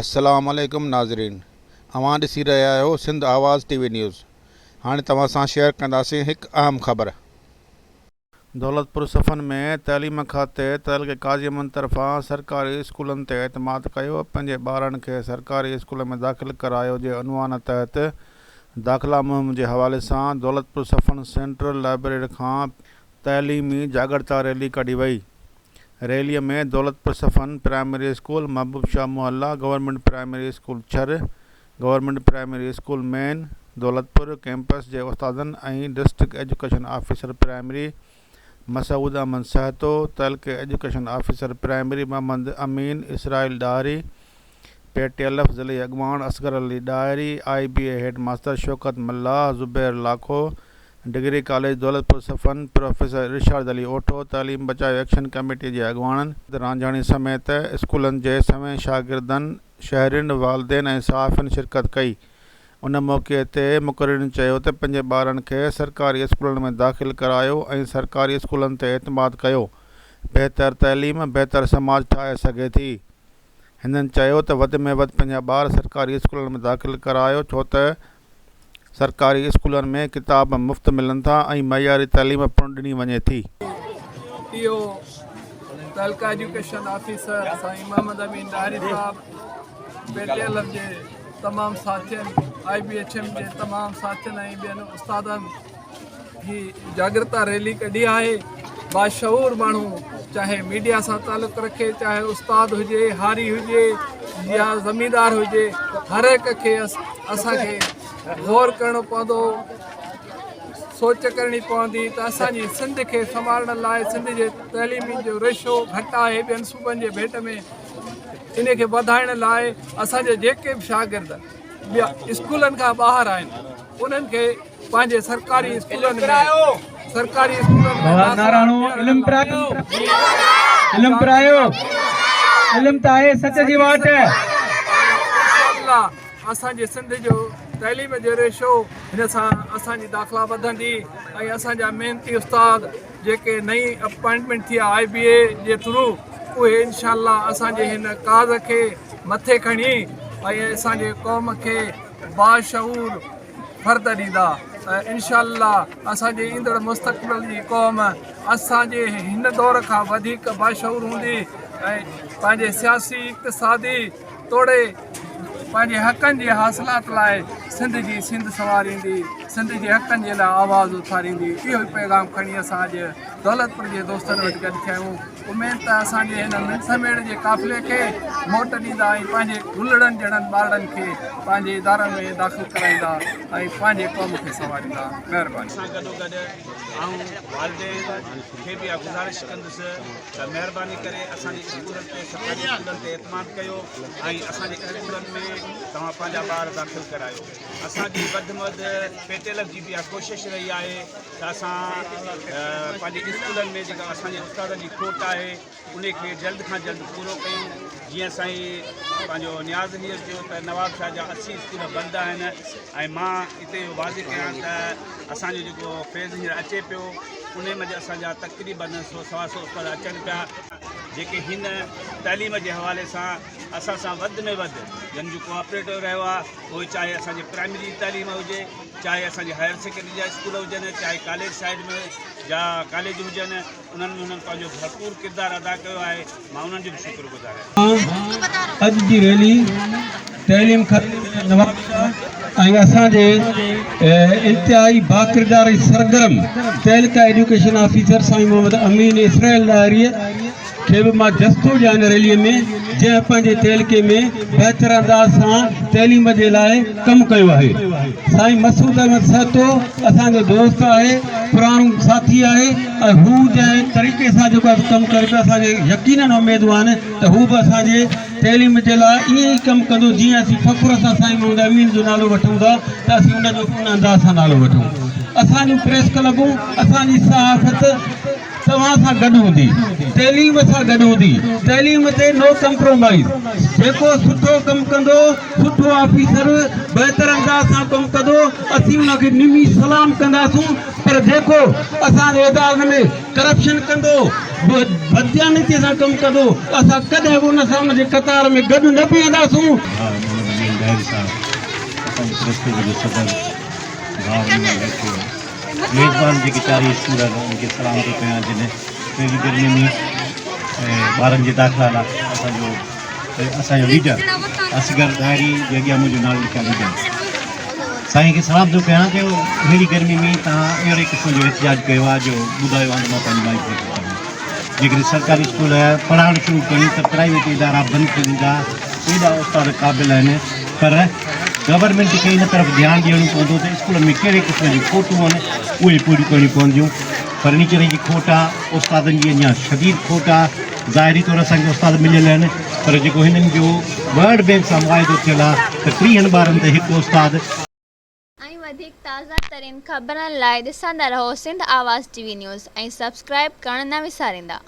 अस्सलाम वालेकुम नाज़रीन, अवां ॾिसी रहिया आहियो सिंध आवाज़ टीवी न्यूज़। हाणे तव्हां सां शेयर कंदासीं हिकु अहम ख़बर। दौलतपुर सफ़न में तइलीम खाते तहलके काज़ीमन तरफ़ां सरकारी स्कूलनि ते एतमाद कयो। पंहिंजे ॿारनि खे सरकारी स्कूल में दाख़िल करायो जे उनवान तहत दाख़िला मुहिम जे हवाले सां दौलतपुर सफ़न सेंट्रल लाइब्रेरी खां तइलीमी जागरता रैली कढी वई। रैलीअ में दौलतपुर सफ़न प्राइमरी स्कूल, महबूब शाह मोहल्ला, government primary school Chhar, government primary school main Daulatpur campus जे उस्तादनि ऐं district education officer primary Masood Ahmed Sehto, तहलके education officer primary Mohammad Amin Israil Dahri, PTLF ज़िले अॻवान Asghar Ali Dahri, IBA head master Shaukat Malla, Zubair Lakho, degree college Daulatpur Safan professor Irshad Ali Otho, Taleem Bachao action committee जे अॻवाननि रांझाणी समेत स्कूलनि जे सवें शागिर्दनि, शहरियुनि, वालिदैन ऐं सहाफ़ियुनि शिरकत कई। उन मौक़े ते मुक़ररीन चयो त पंहिंजे ॿारनि खे सरकारी स्कूलनि में दाख़िल करायो ऐं सरकारी स्कूलनि ते एतमाद कयो। बहितर तइलीम बहितर समाज ठाहे सघे थी। हिननि चयो त वधि में वधि पंहिंजा ॿार सरकारी स्कूलनि में दाख़िल करायो, छो त सरकारी स्कूलनि में किताब मुफ़्त मिलनि था ऐं मयारी तइलीम पिणु ॾिनी वञे थी। इहो तहलका एजुकेशन ऑफिसर साईं मोहम्मद अमीन डायरी साहब, PTLF जे तमामु साथियुनि, IBHM जे तमामु साथियुनि ऐं ॿियनि उस्तादनि ही जागरता रैली कढी आहे। बाशऊर माण्हू, चाहे मीडिया सां तालुक़ु रखे, चाहे उस्ताद हुजे, हारी हुजे या ज़मींदार हुजे, हर हिक खे असांखे गौर करणो पवंदो, सोच करणी पवंदी त असांजी सिंध खे संभालण लाइ सिंध जे तइलीमी जो रेशो घटि आहे ॿियनि सूबनि जे भेट में। इन खे वधाइण लाइ असांजे जेके बि शागिर्द ॿिया स्कूलनि खां ॿाहिरि आहिनि, उन्हनि खे पंहिंजे सरकारी स्कूलनि में असांजे सिंध जो तइलीम जो रेशो हिन सां असांजी दाख़िला वधंदी ऐं असांजा मेहनती उस्ताद जेके नई अपॉइंटमेंट थी आहे IBA जे थ्रू, उहे इंशाअल्लाह असांजे हिन काज़ खे मथे खणी ऐं असांजे क़ौम खे बाशऊर फ़र्द ॾींदा। इंशाअल्लाह असांजे ईंदड़ मुस्तक़बिल जी क़ौम असांजे हिन दौर खां वधीक बाशऊर हूंदी ऐं पंहिंजे सियासी इक़्तिसादी तोड़े पंहिंजे हक़नि जे हासिलात लाइ सिंध संवारींदी, सिंध जे हक़नि जे लाइ आवाज़ उथारींदी। इहो ई पैगाम खणी असां अॼु दौलतपुर जे दोस्तनि वटि गॾु थिया आहियूं। उमेद त असांजे हिन मिंसमेड़ जे काफ़िले खे मोट ॾींदा ऐं पंहिंजे गुलड़नि जहिड़नि ॿारनि खे पंहिंजे इदारनि में दाख़िल कराईंदा ऐं पंहिंजे क़ौम खे संवारींदा। महिरबानी। असां गॾोगॾु ऐं वालिदैन खे बि गुज़ारिश कंदुसि त महिरबानी करे असांजे स्कूलनि ते सरकारी स्कूलनि ते एतमाद कयो ऐं असांजे स्कूलनि में तव्हां पंहिंजा ॿार दाख़िल करायो। असांजी वधि में वधि PTLF जी बि इहा कोशिशि रही आहे त असां पंहिंजे स्कूलनि में जेका असांजे उस्तादनि जी खोट आहे उनखे जल्द खां जल्द पूरो कयूं। जीअं साईं पंहिंजो नियाज़ हीअर चयो त नवाब शाह जा 80 स्कूल बंदि आहिनि ऐं मां हिते वाज़े कयां त असांजो जेको फेज़ हींअर अचे पियो उन में असांजा तक़रीबन 100-125 उस्ताद अचनि पिया, जेके हिन तइलीम जे हवाले सां असां सां वधि में वधि जन जो कोऑपरेटिव रहियो आहे, उहे चाहे असांजे प्राइमरी तइलीम हुजे, चाहे असांजे हायर सेकेंडरी जा स्कूल हुजनि, चाहे कॉलेज साइड में जा कॉलेज हुजनि, उन्हनि में उन्हनि पंहिंजो भरपूर किरदारु अदा कयो आहे। मां उन्हनि जो बि शुक्रगुज़ार आहियां। अॼु जी रैली तइलीम ऐं असांजे इंतिहाई बाकिरदार सरगर्म तहलका एजुकेशन ऑफिसर साईं मोहम्मद अमीन इसराइल डायरीअ खे बि मां जस्तो ॾियां रैलीअ में, जंहिं पंहिंजे तहलके में बहितर अंदाज़ सां तइलीम जे लाइ कमु कयो आहे। साईं मसूद अहमद सहतो असांजो दोस्त आहे, पुराणो साथी आहे ऐं हू जंहिं तरीक़े सां जेको आहे कमु करे पियो, असांखे यकीनन उमेदूं आहिनि त हू बि असांजे तइलीम जे लाइ ईअं ई कमु कंदो जीअं असीं फ़ख़ुर सां साईं मोहम्मद अमीन जो नालो वठूं था त असीं उनजो उन अंदाज़ सां नालो वठूं। असांजूं प्रेस क्लबूं, असांजी सहाफ़त तव्हां सां गॾु हूंदी, तइलीम सां गॾु हूंदी, तइलीम ते नो कंप्रोमाइज़। जेको सुठो कमु कंदो, सुठो ऑफिसर बहितर अंदाज़ सां कमु कंदो, असीं उनखे निमी सलाम कंदासूं। पर जेको असांजे इदारनि में करप्शन कंदो, बदयानती सां कमु कंदो असां कॾहिं बि उन सां उनजे कतार में गॾु न बीहंदासूं। मेज़बान जेके 4 स्कूल आहिनि उनखे सलाम थो कयां जॾहिं पहिरीं गर्मी में ॿारनि जे दाख़िला लाइ असांजो लीडर असगर दायरी जे अॻियां मुंहिंजो नालो लिखियलु लीडर साईं खे सलाम थो कयां कि अहिड़ी गर्मी में तव्हां अहिड़े क़िस्म जो एहतिजाज कयो आहे जो ॿुधायो आहे मां पंहिंजी लाइफ में जेकॾहिं सरकारी स्कूल पढ़ाइणु शुरू कयूं त प्राइवेट इदारा बंदि थी वेंदा। एॾा उस्ताद क़ाबिल आहिनि पर गवर्नमेंट खे इन तरफ़ ध्यानु ॾियणो पवंदो त स्कूल में कहिड़े क़िस्म जूं खोटूं आहिनि उहे पूरियूं करणियूं पवंदियूं। फर्नीचर जी खोट आहे, उस्तादनि जी अञा शदीद खोट आहे। ज़ाहिरी तौर असांखे उस्ताद मिलियल आहिनि पर जेको हिननि जो वर्ल्ड बैंक सां मुआइदो थियल आहे त 30 ॿारनि ते हिकु उस्ताद। ऐं वधीक ताज़ा तरीन ख़बरनि लाइ ॾिसंदा रहो सिंध आवाज़ TV न्यूज़ ऐं सब्सक्राइब करणु न विसारींदा।